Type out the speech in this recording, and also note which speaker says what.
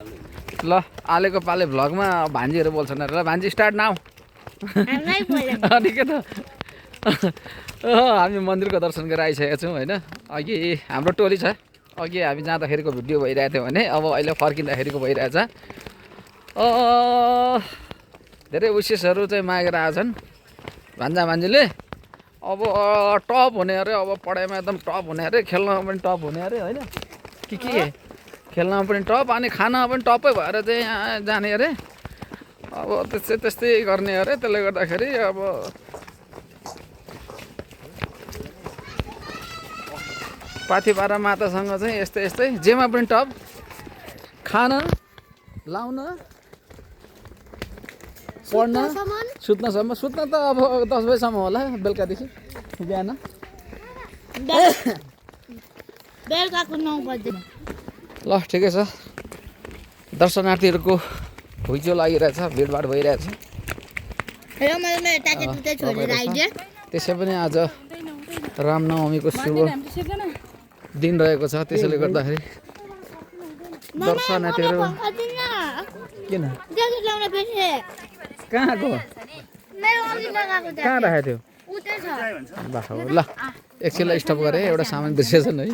Speaker 1: ल आलेको पाले भ्लगमा भान्जीहरू बोल्छन् अरे ल भान्जी स्टार्ट नाउ ठिकै त हामी मन्दिरको दर्शन गरेर आइसकेका छौँ होइन अघि हाम्रो टोली छ अघि हामी जाँदाखेरिको भिडियो भइरहेको थियो भने अब अहिले फर्किँदाखेरिको भइरहेछ धेरै विशेषहरू चाहिँ मागेर आएछन् भान्जा भान्जीले अब टप हुने अरे अब पढाइमा एकदम टप हुने अरे खेल्नमा पनि टप हुने अरे होइन के खेल्नमा पनि टप अनि खानामा पनि टपै भएर चाहिँ यहाँ जाने अरे अब त्यस्तै गर्ने अरे त्यसले गर्दाखेरि अब पाथिपारा मातासँग चाहिँ यस्तै जेमा पनि टप खान लाउन पढ्न सुत्नसम्म सुत्न त अब 10 बजीसम्म होला बेलुकादेखि बिहान
Speaker 2: बेलुकाको 9 बजे
Speaker 1: ल ठिकै छ दर्शनार्थीहरूको हुइचो लागिरहेछ भिडभाड भइरहेछ त्यसै पनि आज रामनवमीको शुभ दिन रहेको छ त्यसैले गर्दाखेरि दर्शनार्थीहरू किन कहाँको कहाँ राखेको थियो ल एकछिनलाई स्टप गरेँ एउटा सामान बिर्सेछन् है